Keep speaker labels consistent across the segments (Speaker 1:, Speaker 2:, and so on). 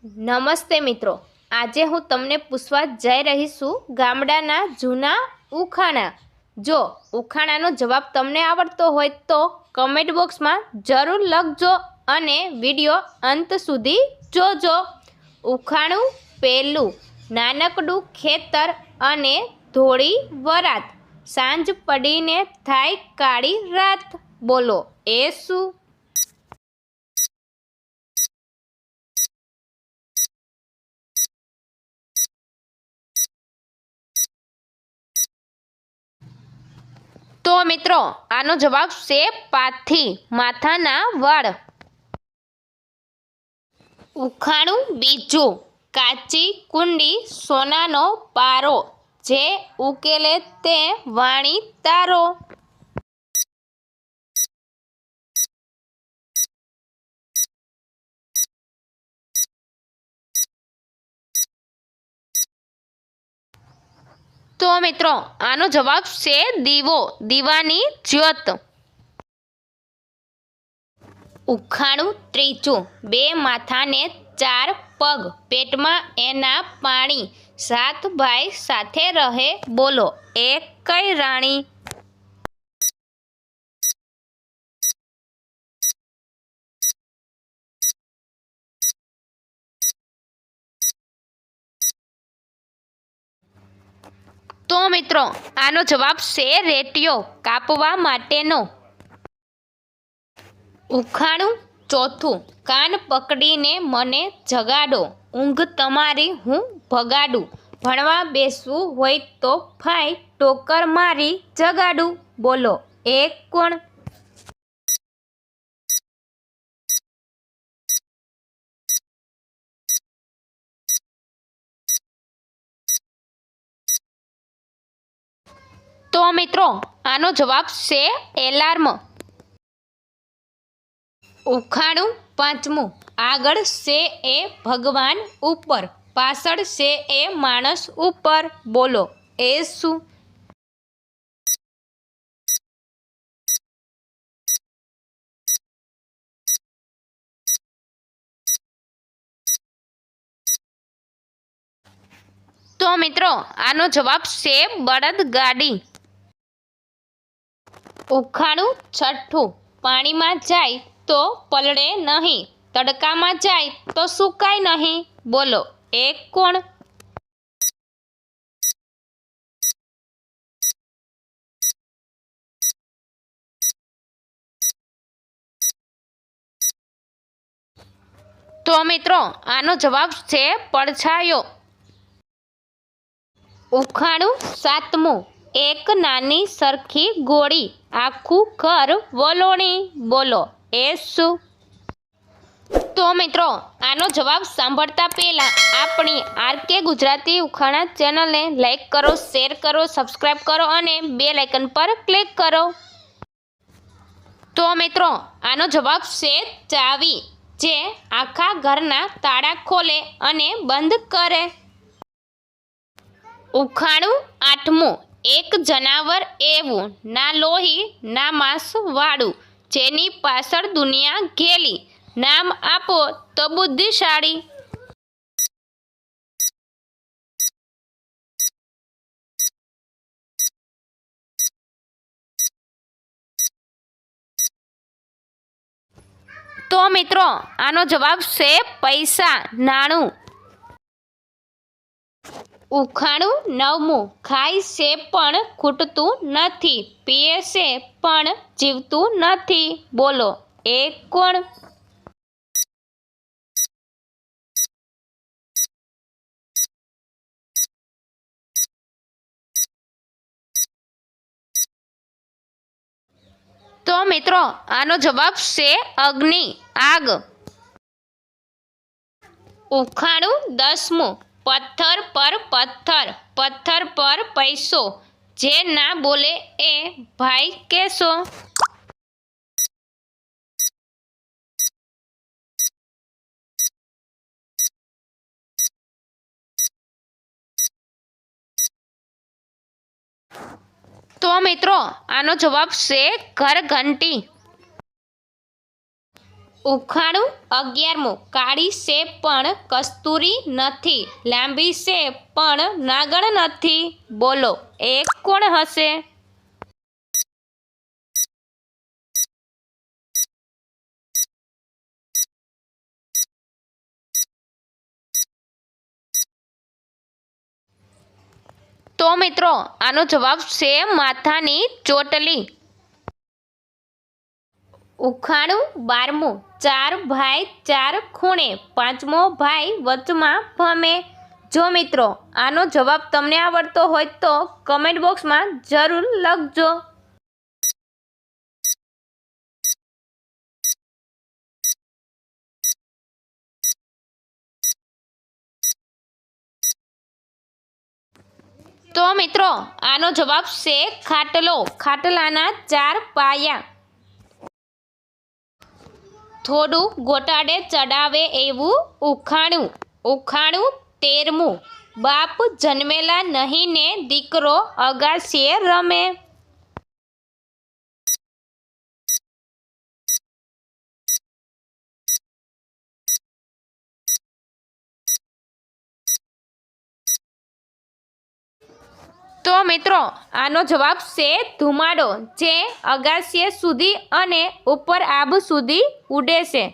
Speaker 1: નમસ્તે મિત્રો, આજે હું તમને પૂછવા જઈ રહી છું ગામડાના જૂના ઉખાણા। જો ઉખાણાનો જવાબ તમને આવડતો હોય તો કમેન્ટ બોક્સમાં જરૂર લખજો અને વિડીયો અંત સુધી જોજો। ઉખાણું પહેલું। નાનકડું ખેતર અને ધોળી વરાત, સાંજ પડીને થાય કાળી રાત, બોલો એ શું? તો મિત્રો આનો જવાબ છે પાથી, માથાના વાળ। ઉખાણું બીજું। કાચી કુંડી સોનાનો પારો, જે ઉકેલે તે વાણી તારો। તો મિત્રો આનો જવાબ છે દીવો, દીવાની જ્યોત। ઉખાણું ત્રીજું। બે માથાને ચાર પગ, પેટમાં એના પાણી, સાત ભાઈ સાથે રહે, બોલો એ કઈ રાણી? તો મિત્રો આનો જવાબ છે રેટિયો, કાપવા માટેનો। ઉખાણું ચોથું। કાન પકડીને મને જગાડો, ઊંઘ તમારી હું ભગાડું, ભણવા બેસવું હોય તો ફાય, ટોકર મારી જગાડું, બોલો એ કોણ? તો મિત્રો આનો જવાબ છે એલાર્મ। ઉખાણું પાંચમું। આગળ છે એ ભગવાન ઉપર, પાછળ છે એ માણસ ઉપર, બોલો એ શું? તો મિત્રો આનો જવાબ છે બળદગાડી। ઉખાણું છઠ્ઠું। પાણીમાં જાય તો પલળે નહીં, તડકામાં જાય તો સુકાય નહીં, બોલો એ કોણ? તો મિત્રો આનો જવાબ છે પડછાયો। ઉખાણું સાતમું। એક નાની સરખી ગોળી, આખું ઘર વલોણી, બોલો એ શું? તો મિત્રો આનો જવાબ સાંભળતા પહેલા આપણી આરકે ગુજરાતી ઉખાણા ચેનલને લાઈક કરો, શેર કરો, સબસ્ક્રાઈબ કરો અને બેલ આઇકન પર ક્લિક કરો। તો મિત્રો આનો જવાબ છે ચાવી, જે આખા ઘરના તાળા ખોલે અને બંધ કરે। ઉખાણું આઠમું। એક જનાવર એવું, ના લોહી ના માંસ વાળું, જેની પાછળ દુનિયા ઘેલી, નામ આપો તો બુદ્ધિશાળી। તો મિત્રો આનો જવાબ છે પૈસા, નાણું। ઉખાણું નવમું। ખાય છે પણ ખૂટતું નથી, પીએ છે પણ જીવતું નથી, બોલો એ કોણ? તો મિત્રો આનો જવાબ છે અગ્નિ, આગ। ઉખાણું દસમું। પથ્થર પર પથ્થર, પથ્થર પર પૈસો, જે ના બોલે એ ભાઈ કેશો। તો મિત્રો આનો જવાબ છે ઘરઘંટી। ઉખાણું 11મું કાળી છે પણ કસ્તુરી નથી, લાંબી છે પણ નાગણ નથી, બોલો એ કોણ હશે? તો મિત્રો આનો જવાબ છે માથાની ચોટલી. ઉખાણું 12મું ચાર ભાઈ ચાર ખૂણે, પાંચમો ભાઈ વચમાં ભમે. જો મિત્રો આનો જવાબ તમને આવડતો હોય તો કમેન્ટ બોક્સમાં જરૂર લખજો. તો મિત્રો આનો જવાબ છે ખાટલો. ખાટલાના 4 પાયા. થોડું ગોટાળે ચડાવે એવું ઉખાણું. ઉખાણું 13મું બાપ જન્મેલા નહીં ને દીકરો અગાશીએ રમે. તો મિત્રો આનો જવાબ છે ધુમાડો, જે અગાશીએ સુધી અને ઉપર આબ સુધી ઉડે છે.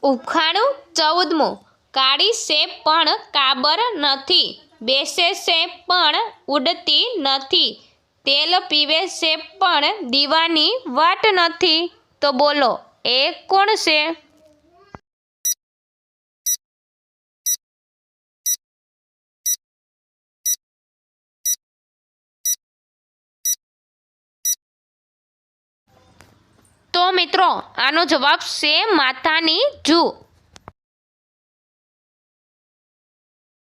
Speaker 1: ઉખાણું 14મું કાળી છે પણ કાબર નથી, બેસે છે પણ ઉડતી નથી, તેલ પીવે છે પણ દીવાની વાટ નથી, તો બોલો એ કોણ છે? તો મિત્રો આનો જવાબ છે માથાની જૂ.